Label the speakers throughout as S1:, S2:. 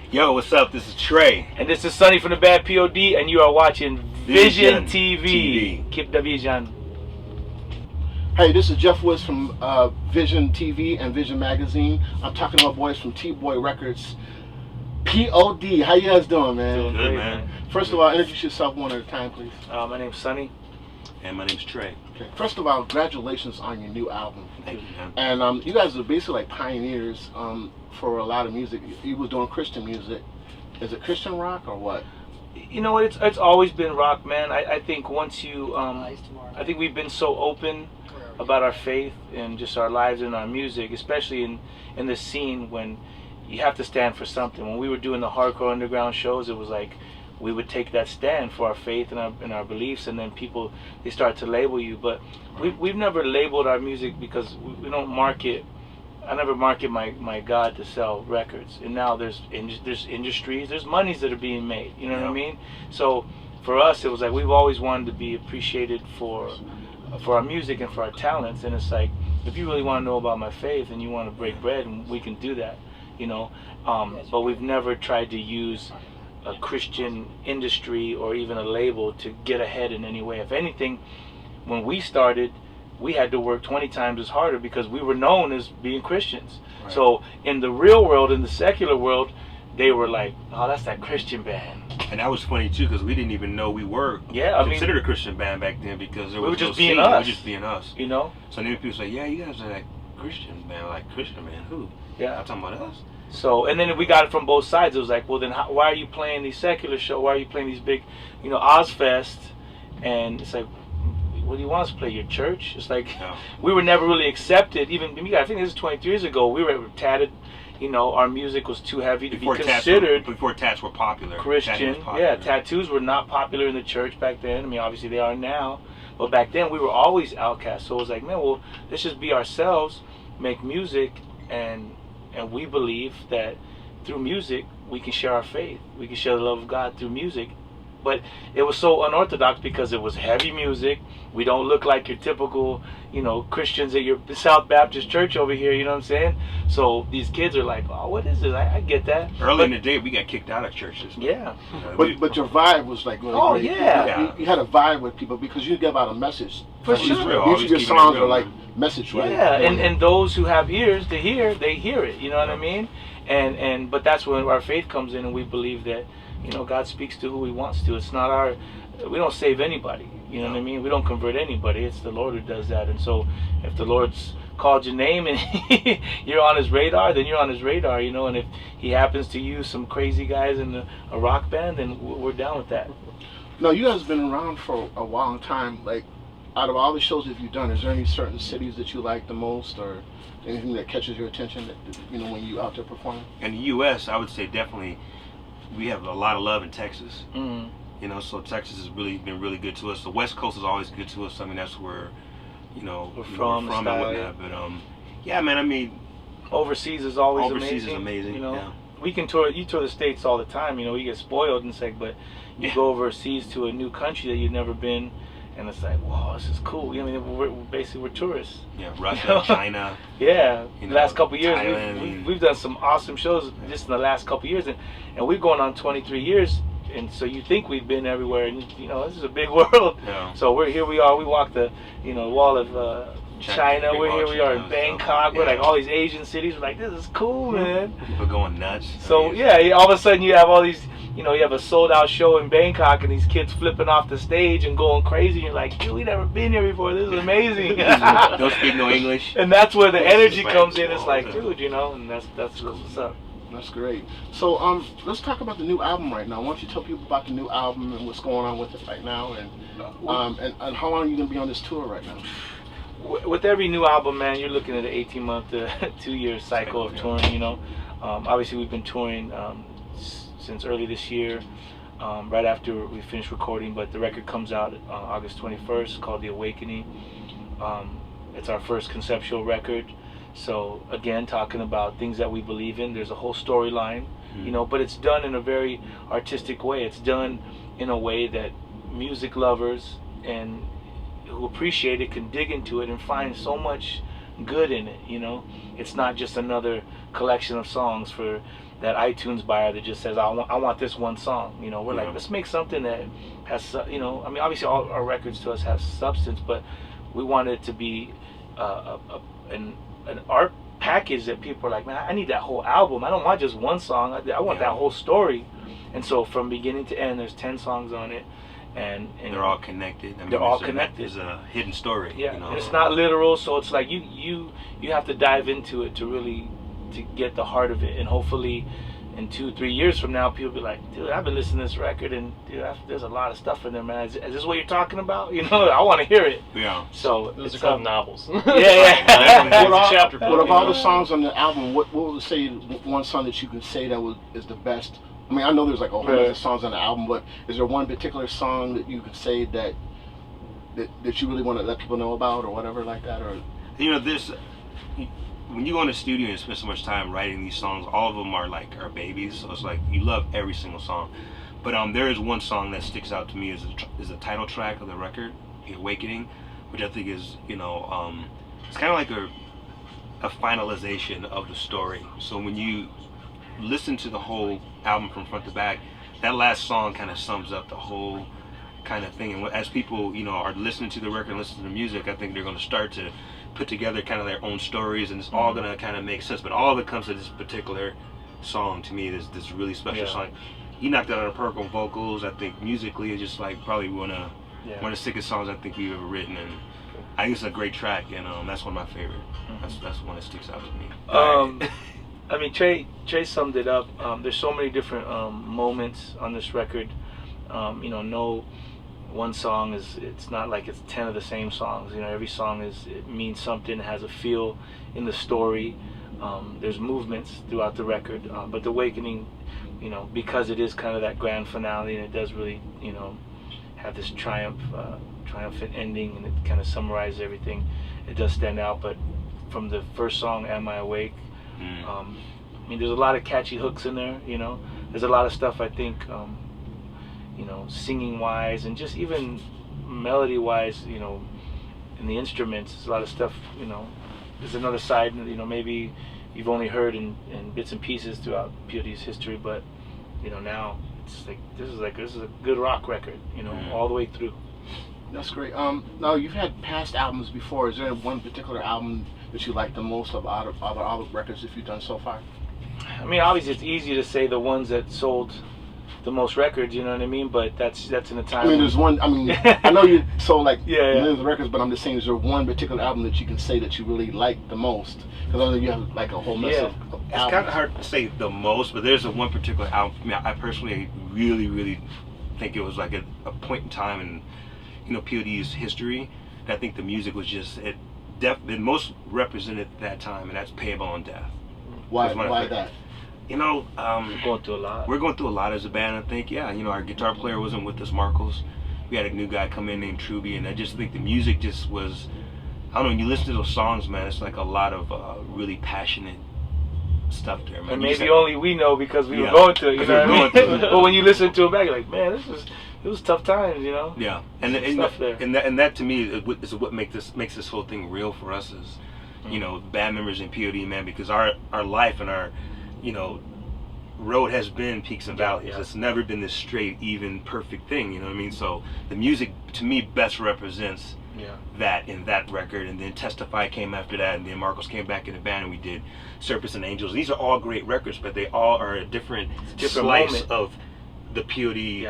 S1: Yo, what's up? This is Trey.
S2: And this is Sonny from the band P.O.D. and you are watching Vizion TV.
S1: TV.
S2: Keep the vision.
S3: Hey, this is Jeff Woods from VizionTV and Vizion Magazine. I'm talking to my boys from T-Boy Records. P.O.D. How you guys doing, man?
S2: Doing
S1: Good,
S2: great,
S1: man.
S3: First of all, introduce yourself one at a time, please.
S2: My name's Sonny.
S1: And my name's Trey.
S3: Okay. First of all, congratulations on your new album.
S1: Thank you, man.
S3: And you guys are basically like pioneers for a lot of music. You was doing Christian music. Is it Christian rock or what?
S2: You know, it's always been rock, man. I think once you, I think we've been so open about our faith and just our lives and our music, especially in this scene when you have to stand for something. When we were doing the hardcore underground shows, it was like we would take that stand for our faith and our beliefs, and then people, they start to label you. But we've never labeled our music because we don't market. I never market my God to sell records. And now there's industries, there's monies that are being made. You know what I mean? So for us, it was like we've always wanted to be appreciated for our music and for our talents. And it's like, if you really want to know about my faith and you want to break bread, and we can do that, you know. But we've never tried to use a Christian industry or even a label to get ahead in any way. If anything, when we started, we had to work 20 times as harder because we were known as being Christians. Right. So in the real world, in the secular world, they were like, oh, that's that Christian band.
S1: And that was funny too, because we didn't even know we were considered a Christian band back then, because there was
S2: we were just
S1: no
S2: being
S1: scene.
S2: us.
S1: We were just being us.
S2: You know?
S1: So then people say, yeah, you guys are like Christian band. Like, Christian band, who?
S2: Yeah.
S1: I'm talking about us.
S2: So, and then we got it from both sides. It was like, well, then why are you playing these secular shows? Why are you playing these big, you know, Ozfest? And it's like, what do you want us to play? Your church? It's like, we were never really accepted. Even, I think this is 23 years ago, we were tatted. You know, our music was too heavy to be considered
S1: before tats were popular.
S2: Christian.
S1: Popular.
S2: Yeah, tattoos were not popular in the church back then. I mean, obviously they are now. But back then, we were always outcasts. So it was like, man, well, let's just be ourselves, make music, and we believe that through music, we can share our faith. We can share the love of God through music. But it was so unorthodox because it was heavy music. We don't look like your typical, you know, Christians at your South Baptist church over here, you know what I'm saying? So these kids are like, oh, what is this? I get that.
S1: Early in the day, we got kicked out of churches.
S2: Yeah.
S3: But your vibe was like really great.
S2: Yeah.
S3: You had a vibe with people because you give out a message.
S2: For sure.
S3: Each of your songs are like message, right?
S2: Yeah, and those who have ears to hear, they hear it, you know what I mean? But that's when our faith comes in, and we believe that, you know, God speaks to who He wants to. It's not we don't save anybody, you know what I mean? We don't convert anybody. It's the Lord who does that. And so if the Lord's called your name and you're on His radar, then you're on His radar, you know. And if He happens to use some crazy guys in a rock band, then we're down with that.
S3: No, you guys have been around for a long time. Like, out of all the shows that you've done, is there any certain cities that you like the most, or anything that catches your attention that, you know, when you out there performing?
S1: In the U.S., I would say definitely we have a lot of love in Texas.
S2: Mm-hmm.
S1: You know, so Texas has really been really good to us. The West Coast is always good to us. I mean, that's where, you know, we're from and whatnot. But yeah, man. I mean,
S2: overseas is always
S1: amazing. Is amazing.
S2: You know,
S1: yeah.
S2: We can tour. You tour the States all the time. You know, you get spoiled and say, but you go overseas to a new country that you've never been, and it's like, wow, this is cool. You know, I mean, we're tourists.
S1: Yeah, Russia, China.
S2: Yeah,
S1: you
S2: the
S1: know,
S2: last couple of years, we've done some awesome shows just in the last couple of years, and we're going on 23 years. And so you think we've been everywhere, and you know, this is a big world.
S1: Yeah.
S2: So here we are. We walked the, you know, wall of China. We are in Bangkok. We're like all these Asian cities. We're like, this is cool, man.
S1: People going nuts.
S2: So yeah, all of a sudden you have all these, you know, you have a sold out show in Bangkok, and these kids flipping off the stage and going crazy. And you're like, dude, we never been here before. This is amazing.
S1: Don't speak no English.
S2: And that's where the energy comes in. It's like, dude, you know, and that's what's up.
S3: That's great. So let's talk about the new album right now. Why don't you tell people about the new album and what's going on with it right now, and how long are you gonna be on this tour right now?
S2: With every new album, man, you're looking at an 18-month to 2-year cycle of touring. You know, obviously we've been touring since early this year, right after we finished recording. But the record comes out August 21st, called The Awakening. It's our first conceptual record. So again, talking about things that we believe in. There's a whole storyline, you know, but it's done in a very artistic way. It's done in a way that music lovers and who appreciate it can dig into it and find so much good in it, you know. It's not just another collection of songs for, that iTunes buyer that just says, I want this one song. You know, we're like, let's make something that has, you know, I mean, obviously all our records to us have substance, but we want it to be an art package that people are like, man, I need that whole album. I don't want just one song. I want that whole story. And so from beginning to end, there's 10 songs on it. And
S1: they're all connected. I mean,
S2: they're all connected.
S1: There's a hidden story.
S2: Yeah,
S1: you know?
S2: and it's not literal, so it's like you have to dive into it to really to get the heart of it. And hopefully, in 2-3 years from now, people be like, dude, I've been listening to this record, and dude, there's a lot of stuff in there, man. Is this what you're talking about? You know, I want to hear it.
S1: Yeah.
S2: So
S4: those are called novels.
S2: Yeah.
S3: What of all the songs on the album? What would you say one song that you can say that is the best? I mean, I know there's like a whole bunch of songs on the album, but is there one particular song that you could say that you really want to let people know about, or whatever like that? Or
S1: you know, when you go in the studio and spend so much time writing these songs, all of them are like our babies. So it's like you love every single song. But there is one song that sticks out to me is the title track of the record, "The Awakening," which I think is, you know, it's kind of like a finalization of the story. So when you listen to the whole album from front to back, that last song kind of sums up the whole kind of thing. And as people, you know, are listening to the record and listening to the music, I think they're going to start to put together kind of their own stories, and it's all going to kind of make sense. But all of it comes to this particular song. To me, this really special song. He knocked out on the Purple vocals. I think musically, it's just like probably one of the sickest songs I think we've ever written, and I think it's a great track, and that's one of my favorite. That's one that sticks out to me.
S2: I mean, Trey summed it up. There's so many different moments on this record. You know, no one song it's not like it's 10 of the same songs. You know, every song it means something, has a feel in the story. There's movements throughout the record, but The Awakening, you know, because it is kind of that grand finale, and it does really, you know, have this triumphant ending, and it kind of summarizes everything. It does stand out. But from the first song, "Am I Awake," I mean, there's a lot of catchy hooks in there. You know, there's a lot of stuff I think, you know, singing wise and just even melody wise. You know, in the instruments, there's a lot of stuff. You know, there's another side. You know, maybe you've only heard in bits and pieces throughout P.O.D's history, but you know, now it's like this is a good rock record. You know, all the way through.
S3: That's great. Now you've had past albums before. Is there one particular album that you like the most of all the records that you've done so far?
S2: I mean, obviously it's easy to say the ones that sold the most records, you know what I mean? But that's in a time.
S3: I mean, there's one. I mean, I know you sold like millions of
S2: yeah.
S3: records, but I'm just saying, is there one particular album that you can say that you really like the most? Because I know you have like a whole mess of albums.
S1: It's kind of hard to say the most, but there's one particular album. I mean, I personally really think it was like a point in time in, you know, P.O.D's history. I think the music was just it most represented that time, and that's "Payable on Death."
S3: Why that?
S2: You know, we're going through a lot.
S1: We're going through a lot as a band, I think. Yeah, you know, our guitar player wasn't with us, Marcos. We had a new guy come in named Truby, and I just think the music just was, I don't know, when you listen to those songs, man, it's like a lot of really passionate stuff there, man.
S2: And maybe only we know because we were going through it, you know what I mean? But when you listen to it back, you're like, man, it was tough times, you know?
S1: Yeah, and that to me is what makes this whole thing real for us is, you know, band members in P.O.D, man, because our life and our, you know, road has been peaks and valleys. It's never been this straight, even, perfect thing, you know what I mean? So the music, to me, best represents that in that record. And then Testify came after that, and then Marcos came back in the band, and we did Serpents and Angels. These are all great records, but they all are a different slice moment of the P.O.D.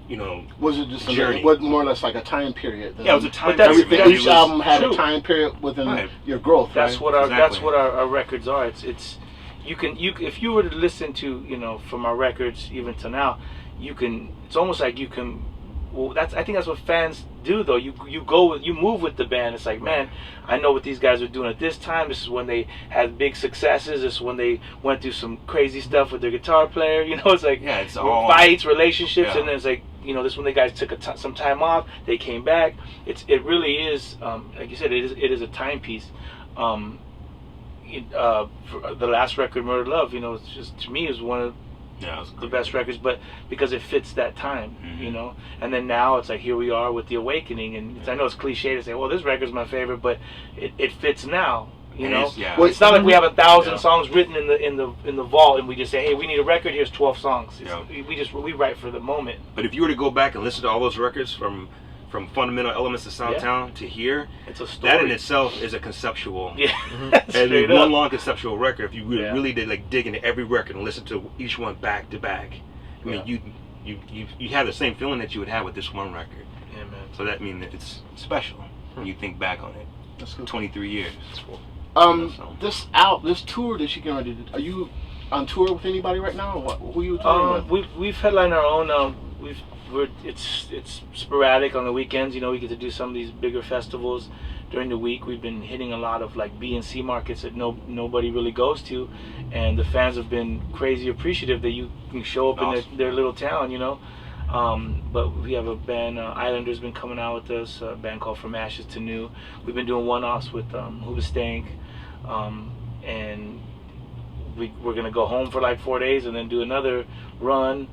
S1: You know,
S3: was it just
S1: journey?
S3: More or less like a time period?
S1: Yeah, it was a time period.
S3: Each album had a time period within your growth.
S2: That's
S3: right?
S2: what our records are. It's if you were to listen to, you know, from our records even to now, it's almost like you can. Well, I think that's what fans do though. You move with the band. It's like, man, I know what these guys are doing at this time. This is when they had big successes. This is when they went through some crazy stuff with their guitar player. You know, it's like
S1: it's all
S2: fights, relationships, and then it's like, you know, this is when the guys took some time off. They came back. It really is, like you said, it is a timepiece. For the last record, Murder Love, you know, it's just, to me, is one of the best records, but because it fits that time, you know. And then now it's like, here we are with The Awakening, and I know it's cliche to say, well, this record's my favorite, but it fits now, You know,
S1: yeah.
S2: well, it's not like we have 1,000
S1: Yeah.
S2: songs written in the vault, and we just say, hey, we need a record. Here's 12 songs.
S1: Yeah.
S2: We write for the moment.
S1: But if you were to go back and listen to all those records from fundamental elements of Soundtown to here,
S2: it's a story.
S1: that in itself is a conceptual.
S2: Yeah,
S1: and
S2: straight
S1: one
S2: up.
S1: long conceptual record. If you really,
S2: Yeah.
S1: really did like dig into every record and listen to each one back to back, I mean, you have the same feeling that you would have with this one record.
S2: Yeah, man.
S1: So that means that it's special when you think back on it.
S3: That's good.
S1: 23 years.
S3: This tour that you can do, are you on tour with anybody right now? Or what, who are you touring with?
S2: We've headlined our own. It's sporadic on the weekends. You know, we get to do some of these bigger festivals during the week. We've been hitting a lot of like B and C markets that nobody really goes to, and the fans have been crazy appreciative that you can show up in their little town. You know. But we have a band, Islander's been coming out with us, a band called From Ashes to New. We've been doing one-offs with Hoobastank, and we're going to go home for like 4 days and then do another run.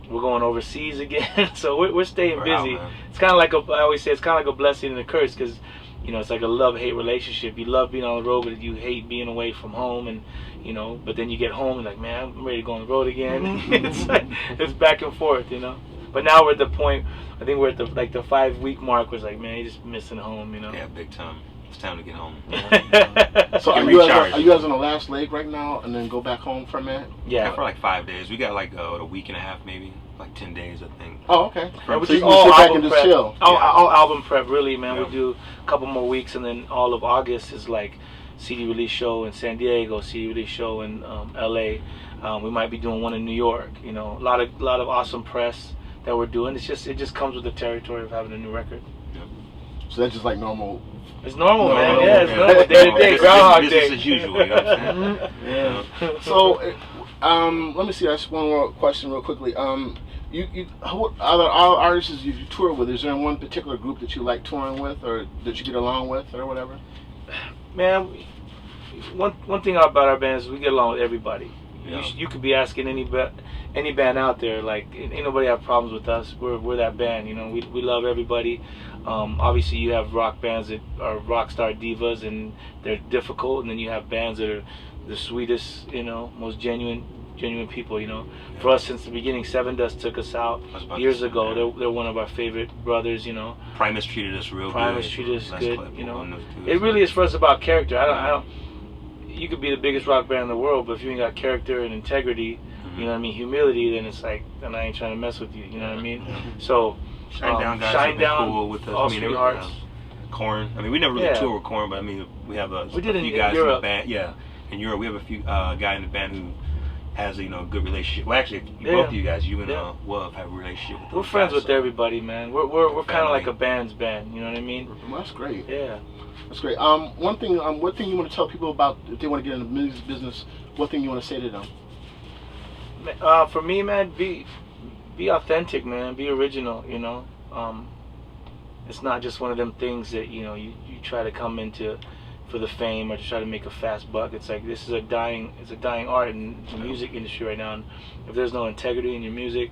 S2: We're going overseas again, so we're staying busy. It's kind of like I always say, it's kind of like a blessing and a curse, because you know, it's like a love-hate relationship. You love being on the road, but you hate being away from home, and you know, but then you get home and like, man, I'm ready to go on the road again. It's like, it's back and forth, you know. But now we're at the point, I think we're at the 5-week mark, where it's like, man, you're just missing home, you know.
S1: Yeah, big time. It's time to get home.
S3: So are you guys on the last leg right now, and then go back home from that?
S1: Yeah, for like 5 days. We got like a week and a half, maybe like 10 days, I think.
S3: Oh, okay.
S2: Yeah,
S3: so you can sit back and just chill.
S2: All album prep, really, man. Yeah. We do a couple more weeks, and then all of August is like CD release show in San Diego, CD release show in LA. We might be doing one in New York. You know, a lot of awesome press that we're doing. It just comes with the territory of having a new record.
S1: Yep.
S3: So that's just like normal.
S2: It's normal, man. Yeah, it's normal. Day to day, groundhog day.
S1: Business as usual. You know what I'm saying?
S2: Yeah.
S3: So, let me see. That's one more question, real quickly. What other artists you tour with? Is there one particular group that you like touring with, or that you get along with, or whatever?
S2: Man, one thing about our band is we get along with everybody.
S1: Yeah.
S2: You could be asking any band out there, like, ain't nobody have problems with us. We're that band, you know. We love everybody. Obviously, you have rock bands that are rock star divas and they're difficult, and then you have bands that are the sweetest, you know, most genuine people, you know. Yeah. For us, since the beginning, Seven Dust took us out years ago. Yeah. They're one of our favorite brothers, you know.
S1: Primus treated us real good.
S2: Primus treated us good, you know. It really is for us about character. I don't. You could be the biggest rock band in the world, but if you ain't got character and integrity, you know what I mean, humility, then it's like, then I ain't trying to mess with you, you know what I mean? So,
S1: Shine Down, cool with us.
S2: All Sweethearts.
S1: Korn. I mean, we never really toured with Korn, but I mean, we have a few guys in the band. Yeah, in Europe, we have a few guy in the band who has a good relationship. Well, actually, both of you guys, you and Wolf, have a relationship with.
S2: We're friends with everybody, man. We're kind of like a band's band, you know what I mean?
S3: Well, that's great.
S2: Yeah.
S3: That's great. What thing you want to tell people about if they want to get into the music business? What thing you want to say to them?
S2: For me, man, be authentic, man. Be original. You know, it's not just one of them things that you try to come into for the fame or to try to make a fast buck. It's like this is a dying art in the music industry right now. And if there's no integrity in your music,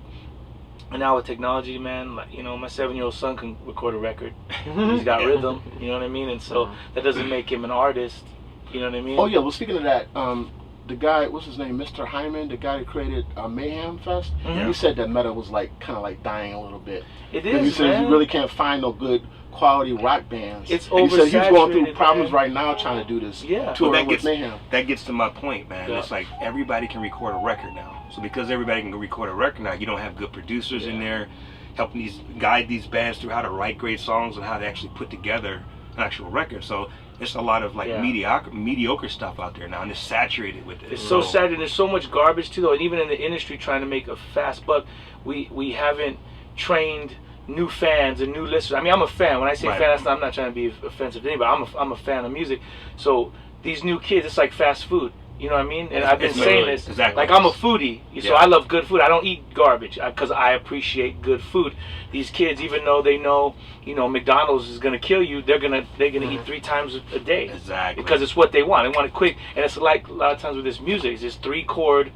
S2: and now with technology, man, like, you know, my 7-year-old son can record a record. He's got rhythm, you know what I mean? And so that doesn't make him an artist, you know what I mean?
S3: Oh yeah, well, speaking of that, the guy, what's his name, Mr. Hyman, the guy that created Mayhem Fest, he said that metal was like kind of like dying a little bit.
S2: It is,
S3: he said you really can't find no good quality rock bands.
S2: It's
S3: oversaturated. He said he's going through problems right now trying to do this tour with Mayhem.
S1: That gets to my point, man. It's like everybody can record a record now. So because everybody can record a record now, you don't have good producers in there helping guide these bands through how to write great songs and how to actually put together an actual record. So it's a lot of like mediocre stuff out there now, and it's saturated with it.
S2: It's so saturated. There's so much garbage too, though. And even in the industry, trying to make a fast buck, we haven't trained new fans and new listeners. I mean, I'm a fan. When I say fan, I'm not trying to be offensive to anybody. I'm a fan of music. So these new kids, it's like fast food. You know what I mean? And I've been saying this.
S1: Exactly.
S2: Like, I'm a foodie, so I love good food. I don't eat garbage because I appreciate good food. These kids, even though they know, McDonald's is gonna kill you, they're gonna eat 3 times a day.
S1: Exactly.
S2: Because it's what they want. They want it quick. And it's like a lot of times with this music, it's just 3-chord.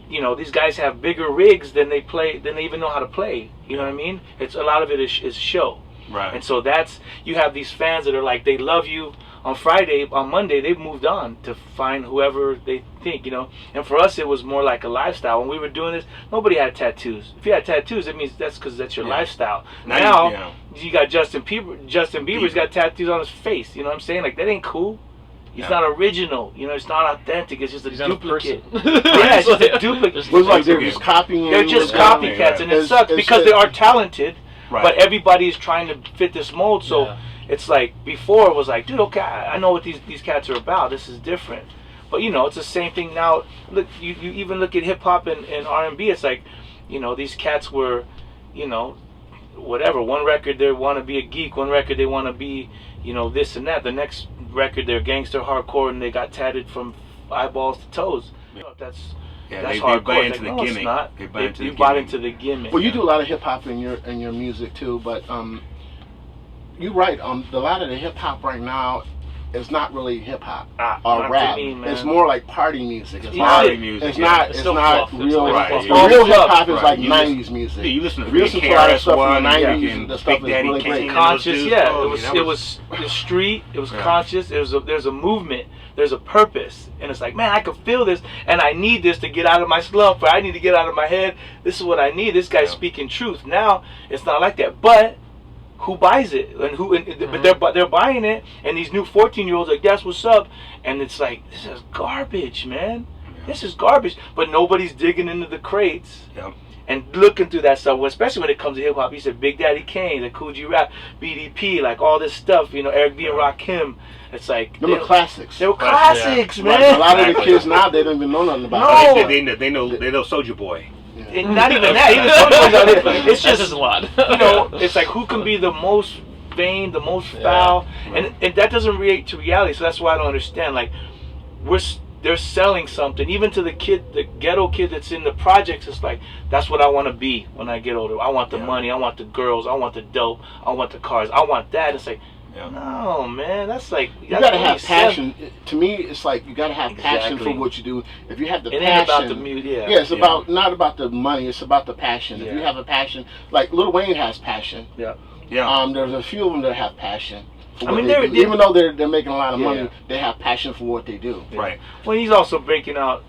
S2: These guys have bigger rigs than they even know how to play. You know what I mean? It's a lot of it is show.
S1: Right.
S2: And so you have these fans that are like, they love you on Friday, on Monday, they've moved on to find whoever they think, you know. And for us, it was more like a lifestyle. When we were doing this, nobody had tattoos. If you had tattoos, it means that's because that's your lifestyle. Now you got Justin Bieber's got tattoos on his face. You know what I'm saying? Like, that ain't cool. He's not original, you know. It's not authentic. It's just a duplicate. Yeah, it's just a duplicate.
S3: It was like they're just copying.
S2: They're just copycats, and it sucks because they are talented, but everybody's trying to fit this mold. So it's like before it was like, dude, okay, I know what these cats are about. This is different, but you know, it's the same thing now. Look, you even look at hip hop and R&B. It's like, you know, these cats were, you know, whatever. One record they want to be a geek. One record they want to be, you know, this and that. The next record they're gangster hardcore and they got tatted from eyeballs to toes. You know, that's hardcore.
S1: They buy into the gimmick.
S2: It's not.
S1: They
S2: bought into the gimmick.
S3: Well, you do a lot of hip hop in your music too, but you're right. A lot of the hip hop right now is not really hip hop or rap. It's more like party music. It's
S1: party music.
S3: It's not real.
S1: Right.
S3: Real hip hop is like 90s music.
S1: Yeah, you listen to
S3: a lot of stuff from the 90s and the stuff is really great.
S2: Conscious, it was the street. It was conscious. There's a movement. There's a purpose, and it's like, man, I can feel this, and I need this to get out of my slump, or I need to get out of my head. This is what I need. This guy's speaking truth. Now it's not like that, but who buys it but they're buying it, and these new 14-year-olds like, that's what's up, and it's like, this is garbage, man. This is garbage, but nobody's digging into the crates and looking through that stuff, especially when it comes to hip hop. He said Big Daddy Kane, the Cool G Rap, BDP, like all this stuff, you know, Eric B and Rakim. It's like
S3: they were classics.
S2: They were classics, man.
S3: Like, a lot of the kids now, they don't even know nothing about it.
S1: They know Soulja Boy.
S2: And not even that. Even sometimes it's just
S4: a lot.
S2: You know, it's like who can be the most vain, the most foul, and that doesn't relate to reality. So that's why I don't understand. Like, they're selling something, even to the kid, the ghetto kid that's in the projects. It's like, that's what I want to be when I get older. I want the money. I want the girls. I want the dope. I want the cars. I want that. It's like, no, man, that's like,
S3: you gotta have passion. To me, it's like you gotta have passion for what you do. If you have the passion,
S2: it ain't about the music.
S3: It's about not about the money. It's about the passion. If you have a passion, like Lil Wayne has passion. There's a few of them that have passion. I mean, even though they're making a lot of money, they have passion for what they do.
S1: Right.
S2: Well, he's also breaking out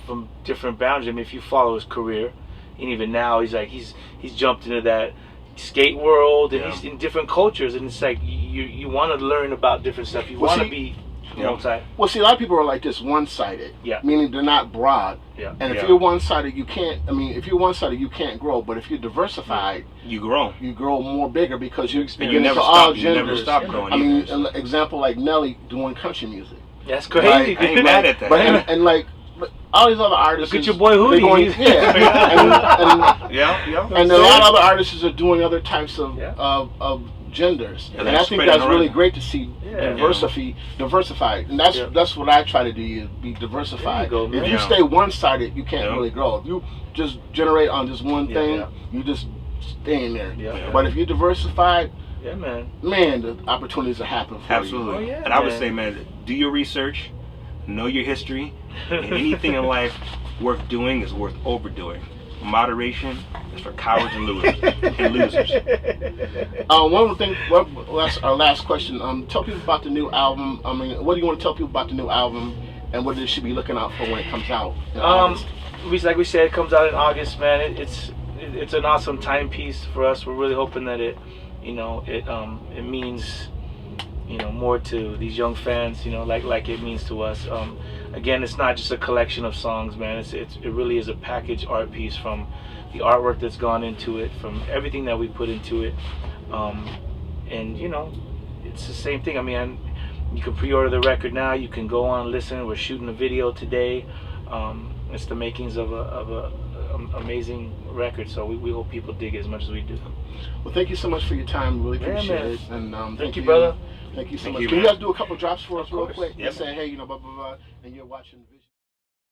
S2: from different boundaries. I mean, if you follow his career, and even now, he's like he's jumped into that skate world, and he's in different cultures, and it's like you want to learn about different stuff. You want to be multi.
S3: Well, see, a lot of people are like this one-sided. Meaning they're not broad. And if you're one-sided, you can't. I mean, if you're one-sided, you can't grow. But if you're diversified,
S1: you grow.
S3: You grow more bigger because you
S1: and you never stop. You never stop growing.
S3: I mean, an example like Nelly doing country music.
S2: That's crazy.
S1: Right? I ain't mad at that.
S3: But and like. But all these other artists.
S2: Look at your boy Hoodie.
S3: And a lot of other artists are doing other types of genders, and I think that's really great to see diversified. And that's what I try to do, is be diversified. If you stay one-sided, you can't really grow. If you just generate on just one thing, you just stay in there. But if you're diversified, man, the opportunities will happen for you.
S1: Absolutely. And I would say, man, do your research. Know your history, and anything in life worth doing is worth overdoing. Moderation is for cowards and losers.
S3: One thing. Our last question. Tell people about the new album. I mean, what do you want to tell people about the new album, and what they should be looking out for when it comes out?
S2: Like we said, it comes out in August, man. It's an awesome timepiece for us. We're really hoping that it means, you know, more to these young fans, you know, like it means to us. Again, it's not just a collection of songs, man. It really is a package art piece, from the artwork that's gone into it, from everything that we put into it. And you know, it's the same thing. I mean, you can pre-order the record now. You can go on and listen. We're shooting a video today. It's the makings of a amazing record. So we hope people dig it as much as we do.
S3: Well, thank you so much for your time. Really appreciate it. And
S2: thank you, brother.
S3: Thank you so much. Can you guys do a couple drops for us real quick?
S1: Yep.
S3: Say, hey, you know, blah, blah, blah, and you're watching Vizion.